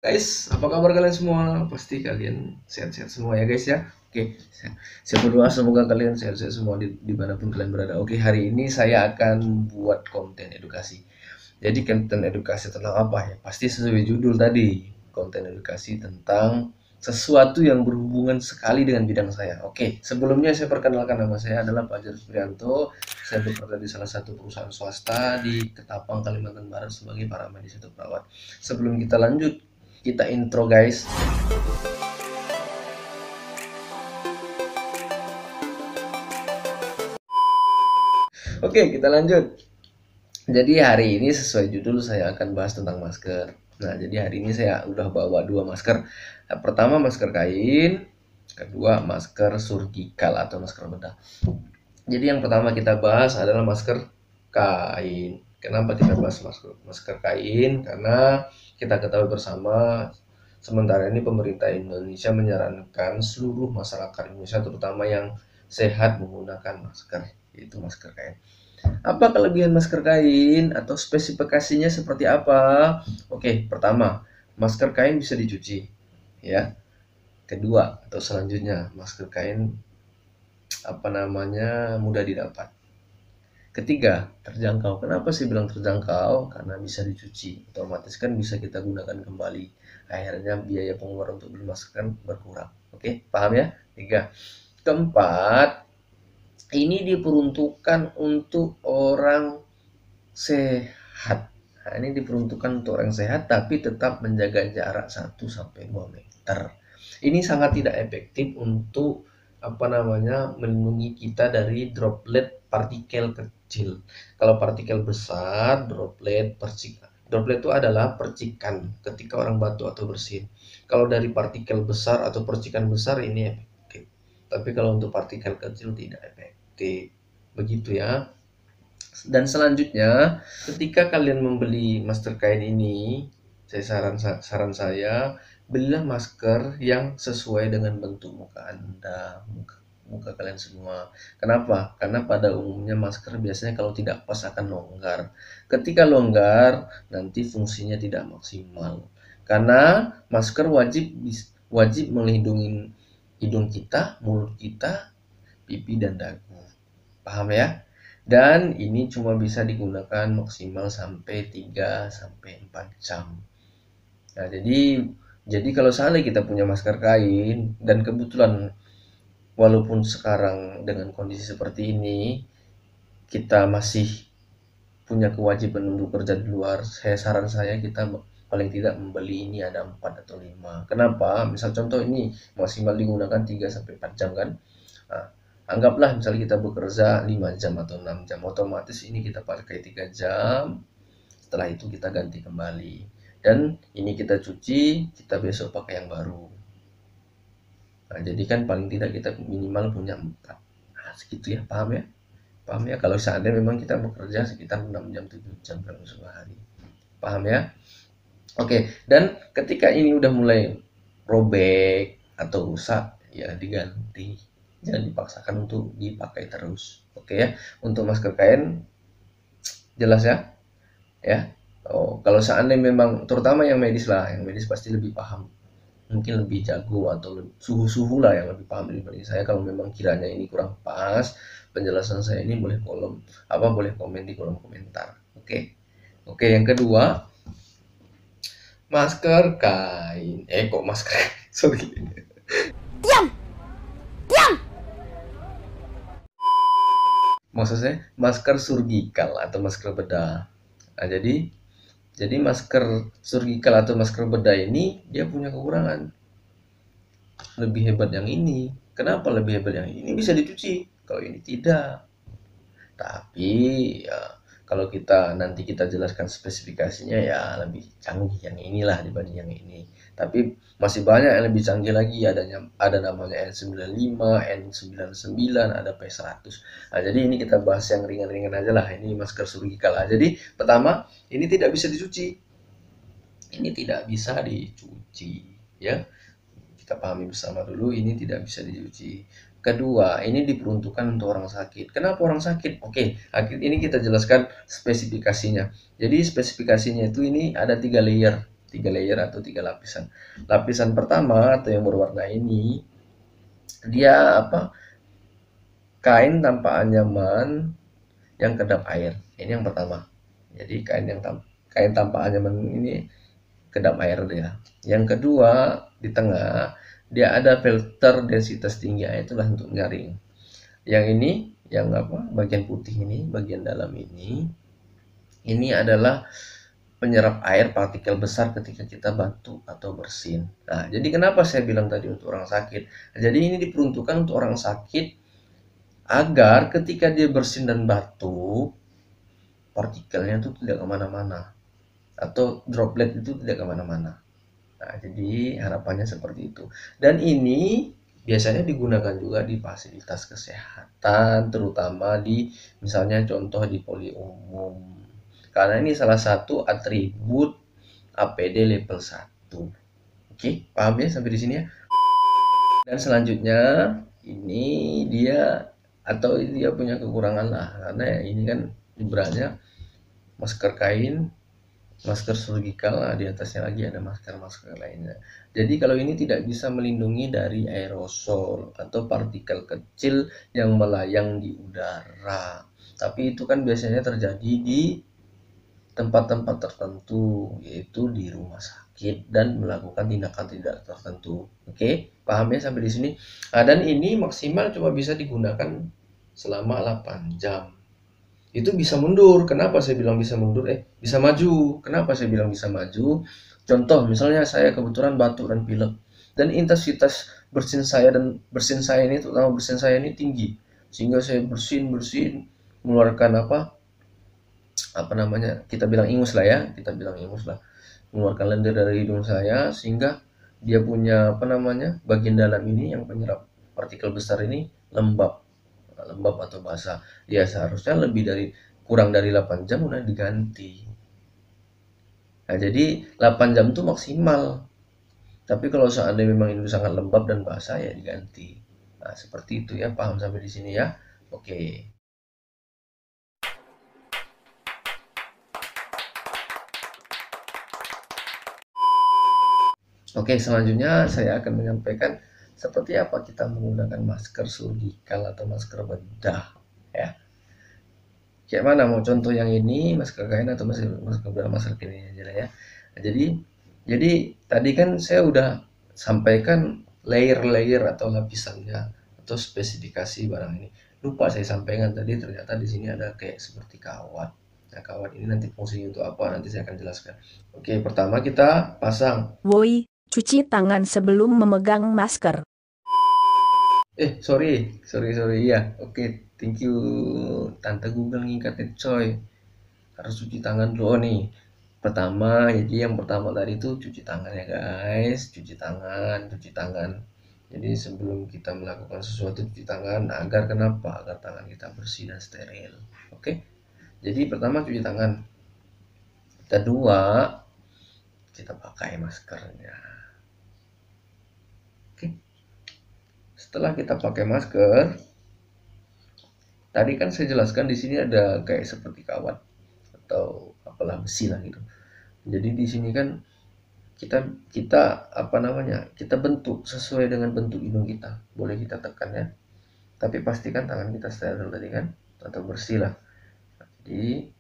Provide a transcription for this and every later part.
Guys, apa kabar kalian semua? Pasti kalian sehat-sehat semua ya guys ya. Oke, saya berdoa semoga kalian sehat-sehat semua dimanapun kalian berada. Oke, hari ini saya akan buat konten edukasi. Jadi konten edukasi tentang apa ya? Pasti sesuai judul tadi, konten edukasi tentang sesuatu yang berhubungan sekali dengan bidang saya. Oke, sebelumnya saya perkenalkan, nama saya adalah Fajar Suprianto. Saya bekerja di salah satu perusahaan swasta di Ketapang, Kalimantan Barat sebagai paramedis atau perawat. Sebelum kita lanjut, kita intro guys. Oke, kita lanjut. Jadi hari ini sesuai judul saya akan bahas tentang masker. Nah, jadi hari ini saya udah bawa dua masker. Pertama masker kain, kedua masker surgikal atau masker bedah. Jadi yang pertama kita bahas adalah masker kain. Kenapa kita bahas masker kain? Karena kita ketahui bersama sementara ini pemerintah Indonesia menyarankan seluruh masyarakat Indonesia terutama yang sehat menggunakan masker, yaitu masker kain. Apa kelebihan masker kain atau spesifikasinya seperti apa? Oke, pertama, masker kain bisa dicuci, ya. Kedua atau selanjutnya, masker kain mudah didapat. Ketiga, terjangkau. Kenapa sih bilang terjangkau? Karena bisa dicuci, otomatis kan bisa kita gunakan kembali. Akhirnya biaya pengeluaran untuk beli masker kan berkurang. Oke, paham ya? Tiga. Keempat, ini diperuntukkan untuk orang sehat. Nah, ini diperuntukkan untuk orang sehat tapi tetap menjaga jarak 1-2 meter. Ini sangat tidak efektif untuk melindungi kita dari droplet partikel kecil. Kalau partikel besar, droplet itu adalah percikan ketika orang batuk atau bersin. Kalau dari partikel besar atau percikan besar ini efektif. Tapi kalau untuk partikel kecil tidak efektif. Begitu ya. Dan selanjutnya, ketika kalian membeli masker kain ini, saran saya belilah masker yang sesuai dengan bentuk muka Anda, muka kalian semua. Kenapa? Karena pada umumnya masker biasanya kalau tidak pas akan longgar. Ketika longgar, nanti fungsinya tidak maksimal. Karena masker wajib melindungi hidung kita, mulut kita, pipi dan dagu. Paham ya? Dan ini cuma bisa digunakan maksimal sampai 3-4 jam. Nah, jadi kalau seandainya kita punya masker kain dan kebetulan walaupun sekarang dengan kondisi seperti ini kita masih punya kewajiban untuk kerja di luar, saran saya kita paling tidak membeli ini ada 4 atau 5. Kenapa? Misal contoh ini maksimal digunakan 3-4 jam kan. Nah, anggaplah misalnya kita bekerja 5 jam atau 6 jam, otomatis ini kita pakai 3 jam, setelah itu kita ganti kembali. Dan ini kita cuci, kita besok pakai yang baru. Nah, jadi kan paling tidak kita minimal punya 4. Nah, segitu ya, paham ya? Paham ya? Kalau seandainya memang kita bekerja sekitar 6 jam, 7 jam dalam sehari. Paham ya? Oke, dan ketika ini udah mulai robek atau rusak, ya diganti. Jangan dipaksakan untuk dipakai terus. Oke ya. Untuk masker kain jelas ya? Ya. Oh, kalau seandainya memang terutama yang medis lah, yang medis pasti lebih paham. Mungkin lebih jago atau suhu-suhu lah yang lebih paham daripada saya. Kalau memang kiranya ini kurang pas, penjelasan saya ini boleh komen di kolom komentar. Oke. Oke, yang kedua, masker kain. Kok masker kain? Sorry. Diam. Maksud saya masker surgikal atau masker bedah. Nah, jadi masker surgikal atau masker bedah ini dia punya kekurangan. Lebih hebat yang ini. Kenapa lebih hebat yang ini? Ini bisa dicuci, kalau ini tidak. Tapi ya kalau nanti kita jelaskan spesifikasinya ya lebih canggih yang inilah dibanding yang ini. Tapi masih banyak yang lebih canggih lagi, ada namanya N95, N99, ada P100. Nah, jadi ini kita bahas yang ringan-ringan aja lah. Ini masker surgikal. Jadi pertama, ini tidak bisa dicuci. Ini tidak bisa dicuci, ya. Kita pahami bersama dulu, ini tidak bisa dicuci. Kedua, ini diperuntukkan untuk orang sakit. Kenapa orang sakit? Oke, ini kita jelaskan spesifikasinya. Jadi spesifikasinya itu ini ada 3 3 layer atau 3 lapisan. Lapisan pertama atau yang berwarna ini dia apa? Kain tanpa anyaman yang kedap air. Ini yang pertama. Jadi kain tanpa anyaman ini kedap air dia. Yang kedua di tengah dia ada filter densitas tinggi, itulah untuk menyaring. Yang ini yang apa? Bagian putih ini, bagian dalam ini adalah penyerap air partikel besar ketika kita batuk atau bersin. Nah, jadi kenapa saya bilang tadi untuk orang sakit? Jadi ini diperuntukkan untuk orang sakit agar ketika dia bersin dan batuk, partikelnya itu tidak kemana-mana atau droplet itu tidak kemana-mana. Nah, jadi harapannya seperti itu. Dan ini biasanya digunakan juga di fasilitas kesehatan, terutama di misalnya contoh di poli umum. Karena ini salah satu atribut APD level 1. Oke, paham ya sampai di sini ya? Dan selanjutnya ini dia atau dia punya kekurangan lah, karena ini kan ibaratnya masker kain, masker surgical, nah di atasnya lagi ada masker-masker lainnya. Jadi kalau ini tidak bisa melindungi dari aerosol atau partikel kecil yang melayang di udara. Tapi itu kan biasanya terjadi di tempat-tempat tertentu, yaitu di rumah sakit dan melakukan tindakan tidak tertentu. Oke, paham ya sampai di sini? Nah, dan ini maksimal cuma bisa digunakan selama 8 jam. Itu bisa mundur. Kenapa saya bilang bisa mundur? Bisa maju. Kenapa saya bilang bisa maju? Contoh, misalnya saya kebetulan batuk dan pilek, dan intensitas bersin saya ini, terutama bersin saya ini tinggi, sehingga saya bersin mengeluarkan apa namanya, kita bilang ingus lah ya, mengeluarkan lendir dari hidung saya, sehingga dia punya apa namanya, bagian dalam ini yang penyerap partikel besar ini lembab atau basah. Ya seharusnya kurang dari 8 jam udah diganti. Nah, jadi 8 jam itu maksimal. Tapi kalau seandainya memang ini sangat lembab dan basah ya diganti. Nah, seperti itu ya, paham sampai di sini ya? Oke. Oke, selanjutnya saya akan menyampaikan seperti apa kita menggunakan masker surgical atau masker bedah ya. Kayak mana mau contoh yang ini, masker kain atau masker ini aja lah ya. Nah, jadi tadi kan saya udah sampaikan layer-layer atau lapisannya atau spesifikasi barang ini. Lupa saya sampaikan tadi, ternyata di sini ada kayak seperti kawat. Nah, kawat ini nanti fungsinya untuk apa nanti saya akan jelaskan. Oke, pertama kita pasang. Woi, cuci tangan sebelum memegang masker. Sorry ya. Oke, thank you Tante Google ngingkatin coy. Harus cuci tangan dulu nih. Pertama, jadi yang pertama tadi itu cuci tangan ya guys, cuci tangan. Jadi sebelum kita melakukan sesuatu cuci tangan, agar kenapa? Agar tangan kita bersih dan steril. Oke. Jadi pertama cuci tangan. Kedua, kita pakai maskernya. Oke. Setelah kita pakai masker, tadi kan saya jelaskan di sini ada kayak seperti kawat atau apalah besi lah gitu. Jadi di sini kan kita apa namanya, kita bentuk sesuai dengan bentuk hidung kita. Boleh kita tekan ya, tapi pastikan tangan kita steril tadi kan, atau bersih lah. Jadi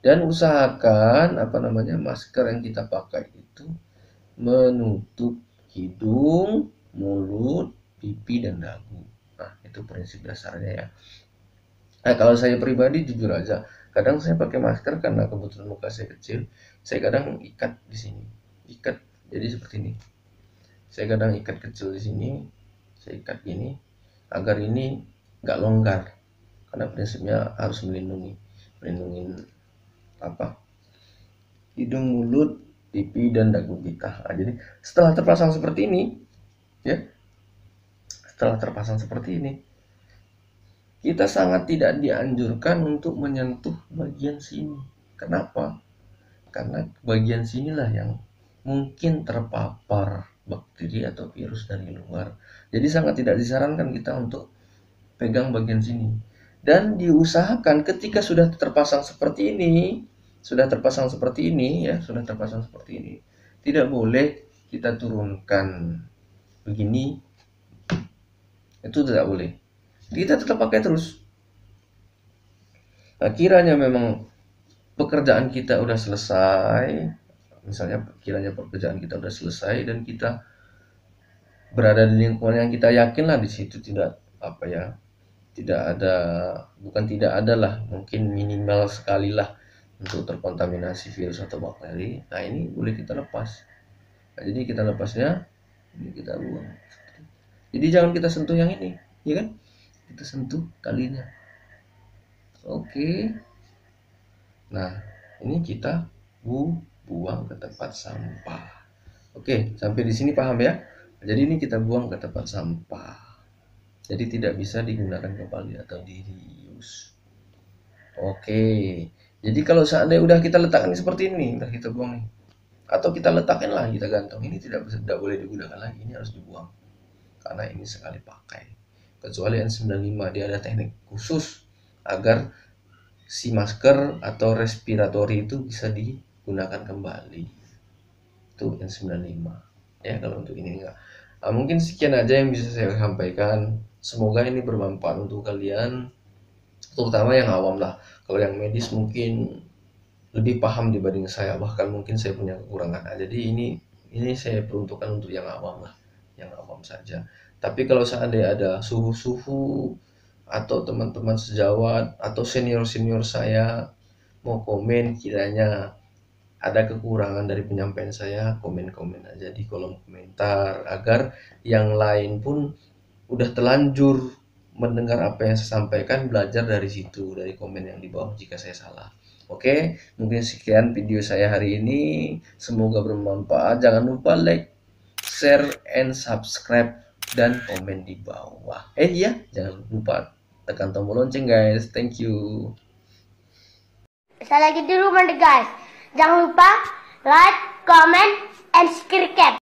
dan usahakan apa namanya, masker yang kita pakai itu menutup hidung, mulut, pipi dan dagu. Nah, itu prinsip dasarnya ya. Nah, kalau saya pribadi jujur aja, kadang saya pakai masker karena kebetulan muka saya kecil, saya kadang ikat di sini. Ikat jadi seperti ini. Saya kadang ikat kecil di sini, saya ikat gini agar ini nggak longgar. Karena prinsipnya harus melindungi apa? Hidung, mulut, pipi dan dagu kita. Nah, jadi setelah terpasang seperti ini, ya. Setelah terpasang seperti ini, kita sangat tidak dianjurkan untuk menyentuh bagian sini. Kenapa? Karena bagian sinilah yang mungkin terpapar bakteri atau virus dari luar. Jadi sangat tidak disarankan kita untuk pegang bagian sini. Dan diusahakan ketika sudah terpasang seperti ini, sudah terpasang seperti ini ya, sudah terpasang seperti ini. Tidak boleh kita turunkan begini, itu tidak boleh. Kita tetap pakai terus. Nah, kiranya memang pekerjaan kita udah selesai, misalnya kiranya pekerjaan kita udah selesai dan kita berada di lingkungan yang kita yakin lah, di situ tidak apa ya, tidak ada, bukan tidak ada lah, mungkin minimal sekali lah untuk terkontaminasi virus atau bakteri. Nah ini boleh kita lepas. Nah, jadi kita lepasnya, ini kita buang. Jadi jangan kita sentuh yang ini, ya kan? Kita sentuh talinya. Oke. Nah ini kita buang ke tempat sampah. Oke, sampai di sini paham ya? Jadi ini kita buang ke tempat sampah. Jadi tidak bisa digunakan kembali atau di-reuse. Oke. Jadi kalau seandainya udah kita letakkan seperti ini, udah kita buang nih. Atau kita letakkan lah, kita gantung. Ini tidak boleh digunakan lagi, ini harus dibuang. Karena ini sekali pakai. Kecuali N95 dia ada teknik khusus agar si masker atau respiratori itu bisa digunakan kembali. Itu N95. Ya, kalau untuk ini enggak. Nah, mungkin sekian aja yang bisa saya sampaikan. Semoga ini bermanfaat untuk kalian, terutama yang awam lah. Kalau yang medis mungkin lebih paham dibanding saya, bahkan mungkin saya punya kekurangan. Nah, jadi ini saya peruntukkan untuk yang awam lah, yang awam saja. Tapi kalau seandainya ada suhu-suhu atau teman-teman sejawat atau senior-senior saya mau komen kiranya ada kekurangan dari penyampaian saya, komen-komen aja di kolom komentar agar yang lain pun udah telanjur mendengar apa yang saya sampaikan, belajar dari situ, dari komen yang di bawah jika saya salah. Oke, mungkin sekian video saya hari ini. Semoga bermanfaat. Jangan lupa like, share, and subscribe, dan komen di bawah. Iya, jangan lupa tekan tombol lonceng guys. Thank you. Saya lagi di rumah deh guys. Jangan lupa like, comment, and subscribe.